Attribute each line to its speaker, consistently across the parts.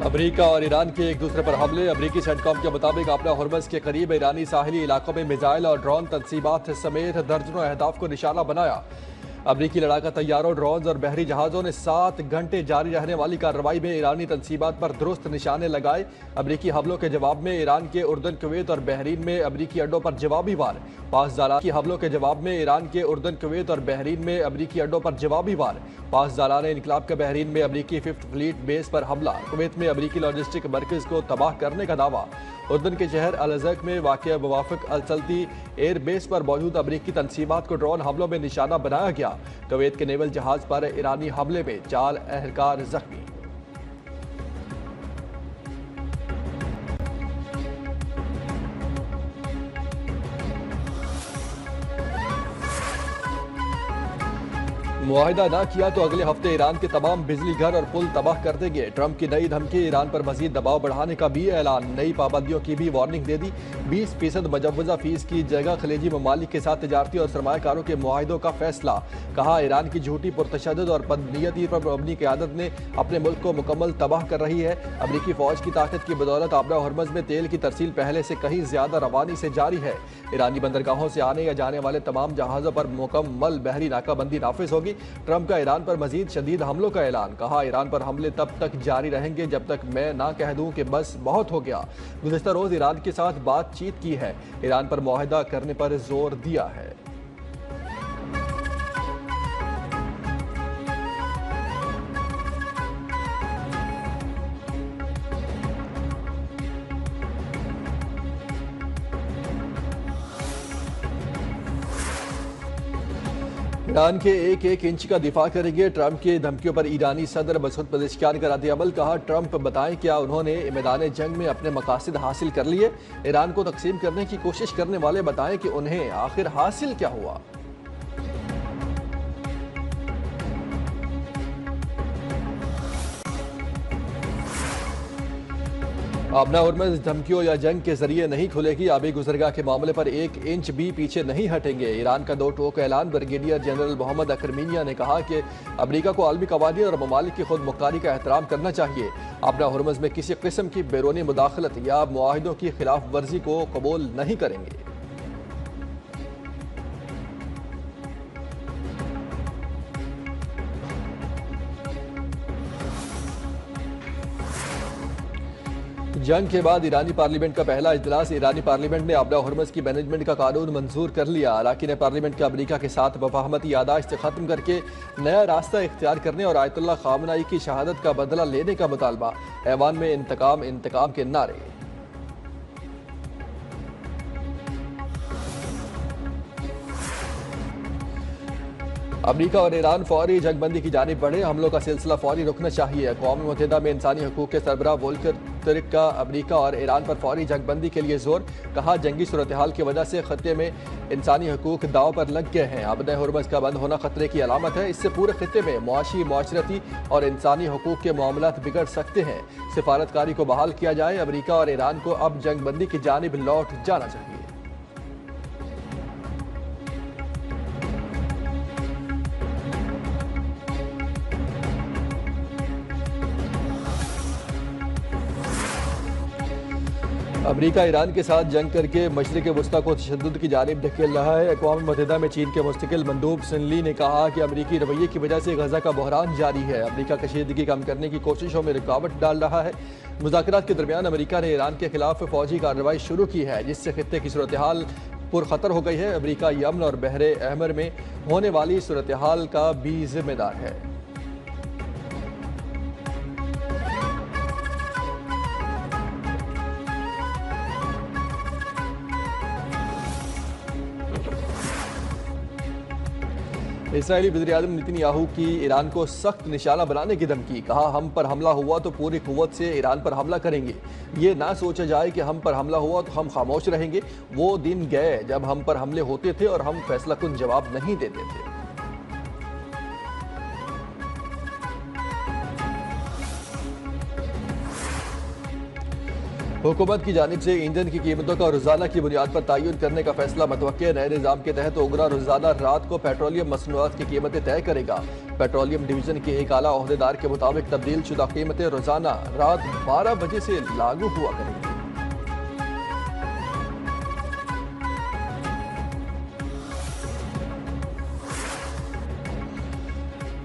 Speaker 1: America और Iran के एक दूसरे पर हमले। अमेरिकी सेंटकॉम के मुताबिक अपना हुर्मस के करीब ईरानी साहिली इलाकों में मिसाइल और ड्रोन तंसीबात समेत दर्जनों अहदाफ को निशाना बनाया। अमरीकी लड़ाका तैयारों, ड्रोन और बहरी जहाज़ों ने 7 घंटे जारी रहने वाली कार्रवाई में ईरानी तंसीबात पर दुरुस्त निशाने लगाए। अमरीकी हमलों के जवाब में ईरान के उर्दन, कुवैत और बहरीन में अमरीकी अड्डों पर जवाबी वार। 5 जालानी हमलों के जवाब में ईरान के उर्दन, कुवैत और बहरीन में अमरीकी अड्डों पर जवाबी वार। 5 जालाने इनकलाब के बहरीन में अमरीकी 5th फ्लीट बेस पर हमला। कुवैत में अमरीकी लॉजिस्टिक मरकज को तबाह करने का दावा। उर्दन के शहर अल-अज़क में वाक़िया मुवाफ़िक अल-सल्ती एयर बेस पर मौजूद अमरीकी तंसीबात को ड्रोन हमलों में निशाना बनाया गया। कुवैत के नेवल जहाज पर ईरानी हमले में 4 एहलकार जख्मी। मुआहिदा ना किया तो अगले हफ्ते ईरान के तमाम बिजली घर और पुल तबाह कर देंगे। ट्रंप की नई धमकी। ईरान पर मजीद दबाव बढ़ाने का भी ऐलान। नई पाबंदियों की भी वार्निंग दे दी। 20% मजवजा फीस की जगह खलीजी ममालिक के साथ तजारती और सरमायाकारों के मुआहिदों का फैसला। कहा, ईरान की झूठी, पुरतशद्दुद और बदनीयती पर मबनी क़यादत ने अपने मुल्क को मुकम्मल तबाह कर रही है। अमरीकी फौज की ताकत की बदौलत आबरा हुर्मुज़ में तेल की तरसील पहले से कहीं ज्यादा रवानी से जारी है। ईरानी बंदरगाहों से आने या जाने वाले तमाम जहाज़ों पर मुकम्मल बहरी नाकाबंदी नाफिज होगी। ट्रंप का ईरान पर मजीद शदीद हमलों का ऐलान। कहा, ईरान पर हमले तब तक जारी रहेंगे जब तक मैं ना कह दूं कि बस बहुत हो गया। गुज़िश्ता रोज ईरान के साथ बातचीत की है। ईरान पर मुआहिदा करने पर जोर दिया है। ईरान के एक एक इंच का दिफा करेंगे। ट्रंप की धमकियों पर ईरानी सदर मसूद पेज़ेश्कियान का रद्द-ए-अमल। कहा, ट्रंप बताएं क्या उन्होंने मैदान जंग में अपने मकासद हासिल कर लिए? ईरान को तकसीम करने की कोशिश करने वाले बताएं कि उन्हें आखिर हासिल क्या हुआ। अपना हुर्मुज़ धमकियों या जंग के जरिए नहीं खुलेगी। आबी गुजरगाह के मामले पर 1 इंच भी पीछे नहीं हटेंगे। ईरान का 2 टोक ऐलान। ब्रिगेडियर जनरल मोहम्मद अकरमीनिया ने कहा कि अमरीका को आलमी कवानीन और ममालिक की खुद मुख्तारी का एहतराम करना चाहिए। अपना हुर्मुज़ में किसी किस्म की बैरूनी मुदाखलत या मुआहिदों की खिलाफ वर्जी को कबूल नहीं करेंगे। जंग के बाद ईरानी पार्लियामेंट का पहला इजलास। ईरानी पार्लियामेंट ने अपना हुर्मुज़ की मैनेजमेंट का कानून मंजूर कर लिया। अरकान पार्लियामेंट का अमरीका के साथ मफाहमती यादाश्त खत्म करके नया रास्ता इख्तियार करने और आयतुल्लाह खामनाई की शहादत का बदला लेने का मुतालबा। ऐवान में इंतकाम इंतकाम के नारे। अमरीका और ईरान फौरी जंगबंदी की जानिब बढ़े। हमलों का सिलसिला फौरी रुकना चाहिए। अक़वाम मुत्तहिदा में इंसानी हकूक़ के सरबराह वोल्कर तुर्क का अमरीका और ईरान पर फौरी जंगबंदी के लिए जोर। कहा, जंगी सूरत हाल की वजह से खत्ते में इंसानी हकूक़ दाव पर लग गए हैं। अपने हुर्मुज़ का बंद होना खतरे की अलामत है। इससे पूरे खत्ते में मुआशी, मुआशरती और इंसानी हकूक़ के मामलात बिगड़ सकते हैं। सिफारतकारी को बहाल किया जाए। अमरीका और ईरान को अब जंगबंदी की जानिब लौट जाना चाहिए। अमरीका ईरान के साथ जंग करके मशरिक़ वस्ता को तशद्दुद की जानिब धकेल रहा है। अक़वाम मुत्तहिदा में चीन के मुस्तकिल मंदूब सिन ली ने कहा कि अमरीकी रवैये की वजह से गजा का बहरान जारी है। अमरीका कशीदगी कम करने की कोशिशों में रुकावट डाल रहा है। मुज़ाकरात के दरमियान अमरीका ने ईरान के खिलाफ फौजी कार्रवाई शुरू की है, जिससे खित्ते की सूरत हाल पुरखतर हो गई है। अमरीका यमन और बहरे अहमर में होने वाली सूरत हाल का भी जिम्मेदार है। इसराइली वज़ीर-ए-आज़म नेतन्याहू की ईरान को सख्त निशाना बनाने की धमकी। कहा, हम पर हमला हुआ तो पूरी कुव्वत से ईरान पर हमला करेंगे। ये ना सोचा जाए कि हम पर हमला हुआ तो हम खामोश रहेंगे। वो दिन गए जब हम पर हमले होते थे और हम फैसलाकुन जवाब नहीं देते थे। हुकूमत की जानिब से ईंधन की कीमतों का रोजाना की बुनियाद पर तयन करने का फैसला मुतवक्के। नए निज़ाम के तहत उगरा रोजाना रात को पेट्रोलियम मसनूआत की कीमतें तय करेगा। पेट्रोलियम डिवीजन के एक आला ओहदेदार के मुताबिक तब्दील शुदा कीमतें रोजाना रात 12 बजे से लागू हुआ करेंगी।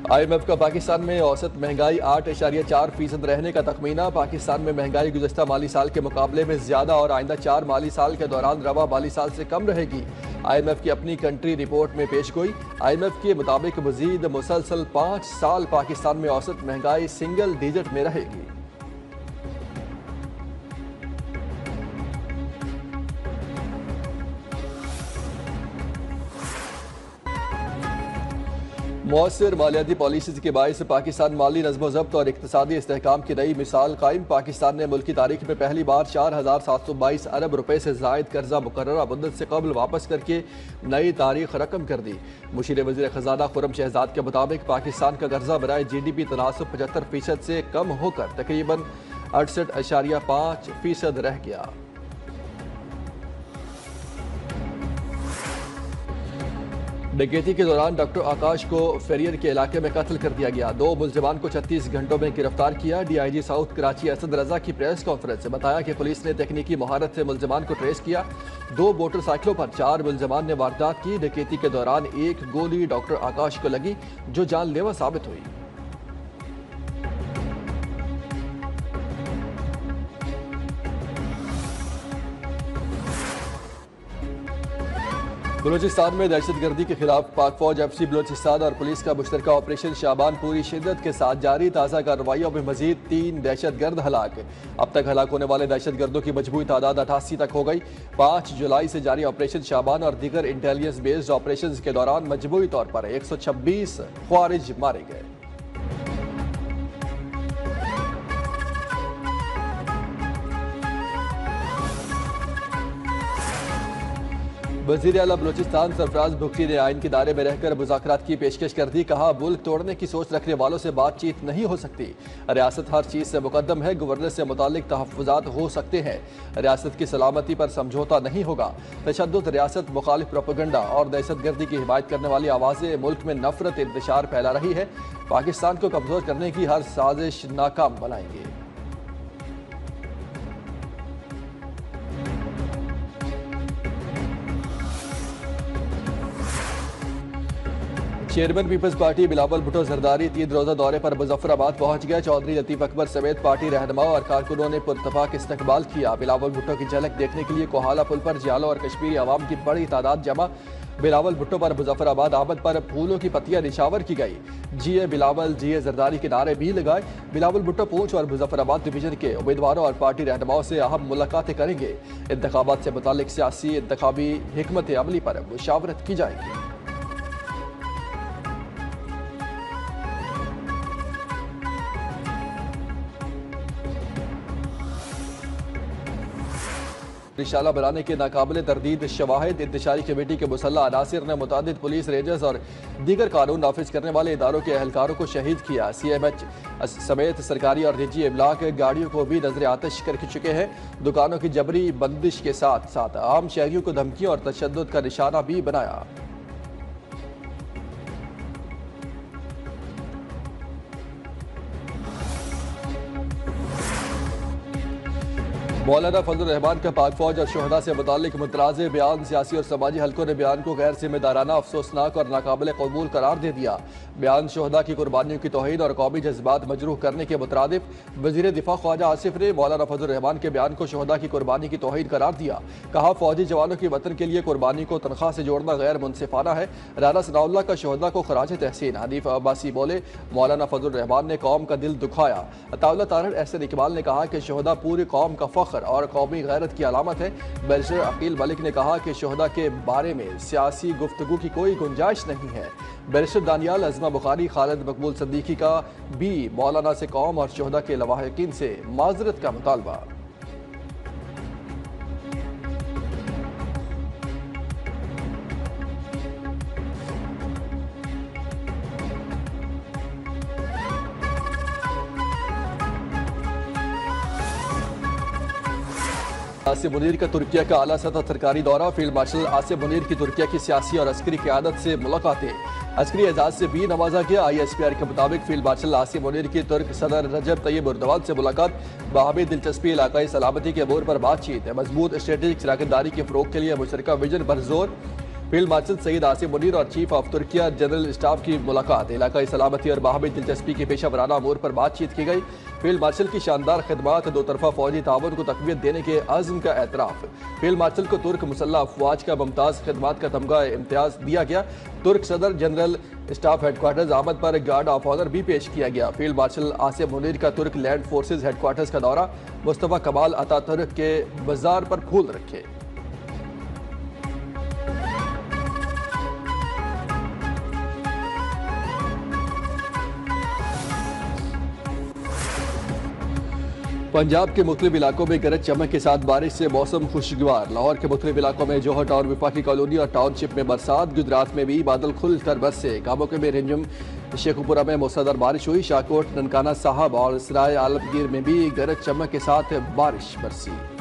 Speaker 1: IMF का पाकिस्तान में औसत महंगाई 8.4% रहने का तखमीना। पाकिस्तान में महंगाई गुज़श्ता माली साल के मुकाबले में ज्यादा और आइंदा 4 माली साल के दौरान रवा माली साल से कम रहेगी। IMF की अपनी कंट्री रिपोर्ट में पेश गोई। IMF के मुताबिक मजीद मुसलसल 5 साल पाकिस्तान में औसत महंगाई सिंगल डिजिट में रहेगी। मौसर मालियाती पॉलिसीज के बायस पाकिस्तान माली नज़्म-ओ-ज़ब्त और इक़्तिसादी इस्तेहकाम की नई मिसाल कायम। पाकिस्तान ने मुल्क की तारीख में पहली बार 4,722 अरब रुपए से जायद कर्जा मुकर्ररा मुद्दत से कबल वापस करके नई तारीख रकम कर दी। मुशीर वज़ीर ख़जाना खुर्रम शहजाद के मुताबिक पाकिस्तान का कर्जा बराए GDP तनासब 75% से कम होकर तकरीबन 68.5% रह गया। डकैती के दौरान डॉक्टर आकाश को फेरियर के इलाके में कत्ल कर दिया गया। 2 मुलजमान को 36 घंटों में गिरफ्तार किया। DIG साउथ कराची असद रजा की प्रेस कॉन्फ्रेंस से बताया कि पुलिस ने तकनीकी महारत से मुलजमान को ट्रेस किया। 2 मोटरसाइकिलों पर 4 मुलजमान ने वारदात की। डकैती के दौरान एक गोली डॉक्टर आकाश को लगी जो जानलेवा साबित हुई। बलूचिस्तान में दहशतगर्दी के खिलाफ पाक फौज FC बलूचिस्तान और पुलिस का मुश्तरका ऑपरेशन शाबान पूरी शिद्दत के साथ जारी। ताज़ा कार्रवाइयों में मजीद 3 दहशतगर्द हलाक। अब तक हलाक होने वाले दहशतगर्दों की मजमूई तादाद 88 तक हो गई। 5 जुलाई से जारी ऑपरेशन शाबान और दीगर इंटेलिजेंस बेस्ड ऑपरेशन के दौरान मजमूई तौर पर 126 ख्वारिज मारे गए। वज़ीर आला बलूचिस्तान सरफराज भुगटी ने आइन के दायरे में रहकर मुज़ाकरात की पेशकश कर दी। कहा, मुल्क तोड़ने की सोच रखने वालों से बातचीत नहीं हो सकती। रियासत हर चीज़ से मुकद्दम है। गवर्नर से मुतालिक तहफ़्फ़ुज़ात हो सकते हैं। रियासत की सलामती पर समझौता नहीं होगा। तशद्दुद, रियासत मुखालिफ प्रोपेगेंडा और दहशतगर्दी की हिमायत करने वाली आवाज़ें मुल्क में नफरत इंतशार फैला रही है। पाकिस्तान को कमज़ोर करने की हर साजिश नाकाम बनाएंगे। चेयरमैन पीपल्स पार्टी बिलावल भुट्टो जरदारी 3 रोजा दौरे पर मुजफ्फराबाद पहुंच गया। चौधरी लतीफ अकबर समेत पार्टी रहनुमाओं और कारकुनों ने पुरतफाक इस्तकबाल किया। बिलावल भुट्टो की झलक देखने के लिए कोहाला पुल पर जियालों और कश्मीरी आवाम की बड़ी तादाद जमा। बिलावल भुट्टो पर मुजफ्फराबाद आमद पर फूलों की पत्तियां निशावर की गई। जीए बिलावल, जीए जरदारी के नारे भी लगाए। बिलावल भुट्टो पूंछ और मुजफ्फराबाद डिवीजन के उम्मीदवारों और पार्टी रहनुमाओं से अहम मुलाकातें करेंगे। इंतखाबात से मुतालिक सियासी इंतखाबी हिकमत अमली पर मुशावरत की जाएगी। निशाला बनाने के नाकाबिले तरदीद शवाहिद। इंतशारी कमेटी के मुसल्ला अनासिर ने मुतादिद पुलिस, रेंजर्स और दीगर कानून नाफिज करने वाले इदारों के अहलकारों को शहीद किया। CMH समेत सरकारी और निजी इमलाक गाड़ियों को भी नजर आतिश कर चुके हैं। दुकानों की जबरी बंदिश के साथ साथ आम शहरियों को धमकियों और तशद्दुद का निशाना भी बनाया। मौलाना फजल रहमान का पाक फौज और शोहदा से मुतालिक मुतराज़े बयान। सियासी और समाजी हलकों ने बयान को गैर जिम्मेदाराना, अफसोसनाक और नाकाबिल कबूल करार दे दिया। बयान शोहदा की कुर्बानियों की तौहीन और कौमी जज्बात मजरूह करने के मुतरादिफ। वज़ीर दिफा ख्वाजा आसिफ ने मौलाना फजल रहमान के बयान को शोहदा की कुर्बानी की तौहीन करार दिया। कहा, फौजी जवानों की वतन के लिए कुर्बानी को तनख्वाह से जोड़ना गैर मुनसिफाना है। राना सनाउल्लाह का शोहदा को खराज तहसीन। हनीफ अब्बासी बोले, मौलाना फजल रहमान ने कौम का दिल दुखाया। अताउल्लाह तारड़ एहसन इकबाल ने कहा कि शोहदा पूरी कौम का फख्र और कौमी गैरत की अलामत है। बैरिस्टर अकील मलिक ने कहा कि शोहदा के बारे में सियासी गुफ्तगू की कोई गुंजाइश नहीं है। बैरिस्टर दानियाल, अज़मा बुखारी, खालिद मकबूल सिद्दीकी का भी मौलाना से कौम और शोहदा के लवाहिकीन से माजरत का मुतालबा। आसिम मुनीर का तुर्किया का आला सतह सरकारी दौरा। फील्ड मार्शल आसिम मुनीर की तुर्किया की सियासी और अस्करी क़यादत से मुलाकातें। अस्करी एजाज से भी नवाजा गया। ISPR के मुताबिक फील्ड मार्शल आसिम मुनीर की तुर्क सदर रजब तैयब एर्दोगान से मुलाकात। बाहमी दिलचस्पी, इलाकाई सलामती के अमूर पर बातचीत। मजबूत स्ट्रेटेजिक शराकतदारी के फ़रोग के लिए मुशतरका विजन पर जोर। फील्ड मार्शल सईद आसिम मुनीर और chief of Türkiye general staff की मुलाकात। इलाकाई सलामती और बाहमी दिलचस्पी के पेशा वराना अमूर पर बातचीत की गई। फील्ड मार्शल की शानदार खिदमात, दो तरफा फौजी ताउन को तकवीत देने के अज़्म का एतराफ़। फील्ड मार्शल को तुर्क मुसल्लह अफवाज का मुमताज़ खिदमात का तमगा इम्तियाज दिया गया। तुर्क सदर जनरल स्टाफ हेडक्वार्टर्स आमद पर गार्ड ऑफ ऑनर भी पेश किया गया। फील्ड मार्शल आसिम मुनीर का तुर्क लैंड फोर्सेज हेडक्वार्टर्स का दौरा। मुस्तफ़ा कमाल अतातुर्क के बाजार पर फूल रखे। पंजाब के मुख्तलिफ इलाकों में गरज चमक के साथ बारिश से मौसम खुशगवार। लाहौर के मुख्तलिफ इलाकों में जोहर टाउन, विफाकी कॉलोनी और टाउनशिप में बरसात। गुजरात में भी बादल खुलकर बरसे। काबोके में रिंजम, शेखुपुरा में मूसलाधार बारिश हुई। शाहकोट, ननकाना साहब और सराय आलमगीर में भी गरज चमक के साथ बारिश बरसी।